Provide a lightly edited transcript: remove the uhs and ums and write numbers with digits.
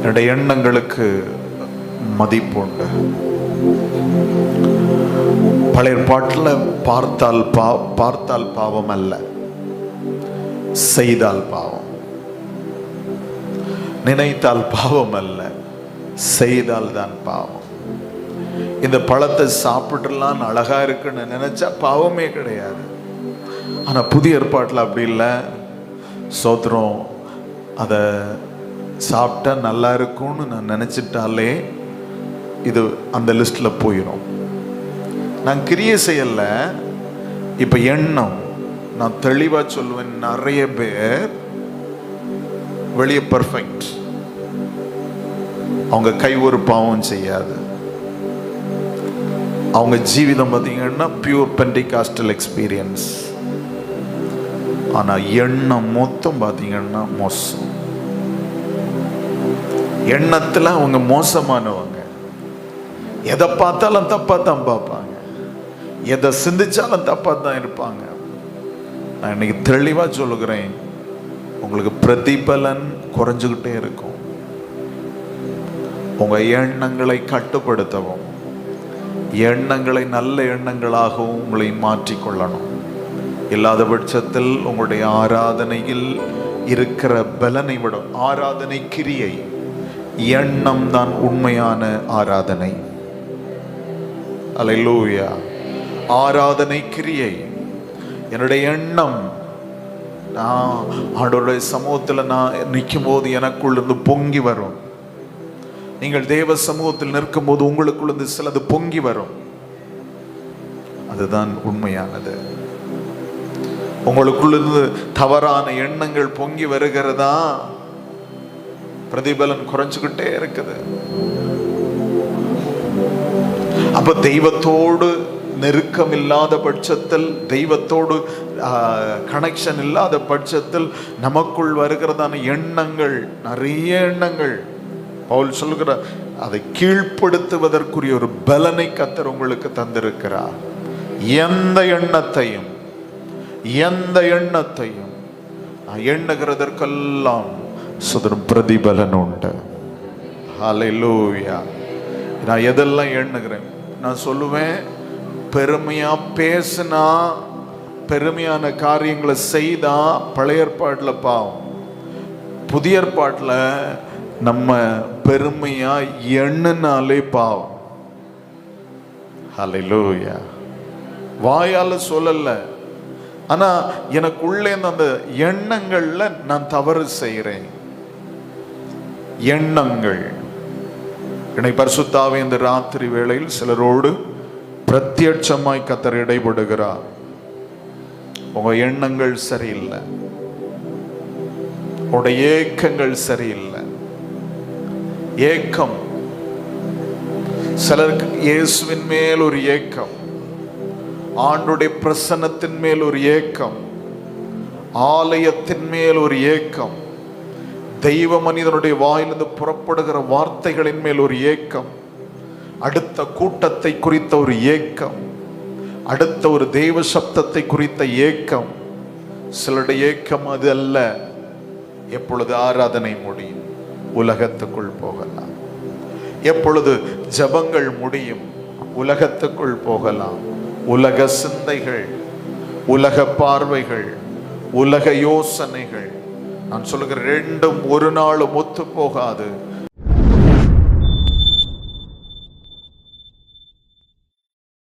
என்னுடைய எண்ணங்களுக்கு மதிப்புண்டு. பழைய பாட்டில் பார்த்தால் பாவம் அல்ல, செய்தால் பாவம். நினைத்தால் பாவம் அல்ல, செய்தால் தான் பாவம். இந்த பழத்தை சாப்பிட்டுலாம் அழகா இருக்குன்னு நினைச்சா பாவமே கிடையாது. ஆனா புதிய ஏற்பாட்டில் அப்படி இல்லை. சோத்திரம், அதை சாப்பிட்டா நல்லா இருக்கும்னு நான் நினைச்சிட்டாலே இது அந்த லிஸ்ட்ல போயிடும். நான் கிரியை செய்யல, இப்ப எண்ணம். நான் தெளிவா சொல்லுவேன், நிறைய பேர் வெளியே பர்ஃபெக்ட், அவங்க கை ஒரு பாவம் செய்யாது. அவங்க ஜீவிதம் பார்த்தீங்கன்னா பியூர் பெண்டிகாஸ்டல் எக்ஸ்பீரியன்ஸ். ஆனா எண்ணம் மொத்தம் பார்த்தீங்கன்னா மோசம். எண்ணத்துல அவங்க மோசமானவங்க. எதை பார்த்தாலும் தப்பா தான் பார்ப்பாங்க, எதை சிந்திச்சாலும் தப்பா தான் இருப்பாங்க. நான் இன்னைக்கு தெளிவா சொல்லுகிறேன், உங்களுக்கு பிரதிபலன் குறைஞ்சுக்கிட்டே இருக்கும். உங்க எண்ணங்களை கட்டுப்படுத்தவும், எண்ணங்களை நல்ல எண்ணங்களாகவும் உங்களை மாற்றிக்கொள்ளணும். இல்லாத பட்சத்தில் உங்களுடைய ஆராதனையில் இருக்கிற பலனை விட ஆராதனை கிரியை, எண்ணம் தான் உண்மையான ஆராதனை. அல்லேலூயா. ஆராதனை கிரியை. என்னுடைய எண்ணம், நான் ஆண்டவருடைய சமூகத்தில் நான் நிற்கும் போது எனக்குள்ள இருந்து பொங்கி வரும். நீங்கள் தேவ சமூகத்தில் நிற்கும் போது உங்களுக்குள்ள இருந்து சிலது பொங்கி வரும். அதுதான் உண்மையானது. உங்களுக்குள்ளிருந்து தவறான எண்ணங்கள் பொங்கி வருகிறதா, பிரதிபலன் குறைஞ்சுக்கிட்டே இருக்குது. அப்ப தெய்வத்தோடு நெருக்கம் இல்லாத பட்சத்தில், தெய்வத்தோடு கனெக்ஷன் இல்லாத பட்சத்தில் நமக்குள் வருகிறதான எண்ணங்கள், நிறைய எண்ணங்கள், பவுல் சொல்லுகிற அதை கீழ்ப்படுத்துவதற்குரிய ஒரு பலனை கர்த்தர் உங்களுக்கு தந்திருக்கிறார். எந்த எண்ணத்தையும் எண்ணுகிறதற்கெல்லாம் பிரதிபலன் உண்டு. ஹல்லேலூயா. நான் எதெல்லாம் எண்ணுகிறேன், நான் சொல்லுவேன், பெருமையா பேசினா, பெருமையான காரியங்களை செய்தா பழைய ஏற்பாட்டில் பாவம். புதிய ஏற்பாட்டில் நம்ம பெருமையா எண்ணினாலே பாவம். ஹல்லேலூயா. வாயால சொல்லல, ஆனா எனக்குள்ளே அந்த எண்ணங்கள்ல நான் தவறு செய்கிறேன். எண்ணங்கள். எனக்கு பரிசுத்த ஆவி இந்த ராத்திரி வேளையில் சிலரோடு பிரத்யட்சமாய் கர்த்தர் இடைபடுகிறார். உங்க எண்ணங்கள் சரியில்லை, உங்களுடைய ஏக்கங்கள் சரியில்லை. ஏக்கம், சிலருக்கு இயேசுவின் மேல் ஒரு ஏக்கம், ஆண்டுடைய பிரசன்னத்தின் மேல் ஒரு ஏக்கம், ஆலயத்தின் மேல் ஒரு ஏக்கம், தெய்வ மனிதனுடைய வாயிலிருந்து புறப்படுகிற வார்த்தைகளின் மேல் ஒரு ஏக்கம், அடுத்த கூட்டத்தை குறித்த ஒரு ஏக்கம், அடுத்த ஒரு தெய்வ சப்தத்தை குறித்த ஏக்கம். சிலருடைய ஏக்கம் அது அல்ல. எப்பொழுது ஆராதனை முடியும், உலகத்துக்குள் போகலாம். எப்பொழுது ஜபங்கள் முடியும், உலகத்துக்குள் போகலாம். உலக சிந்தைகள், உலக பார்வைகள், உலக யோசனைகள். நான் சொல்லுகிற ரெண்டும் ஒரு நாளும் ஒத்து போகாது.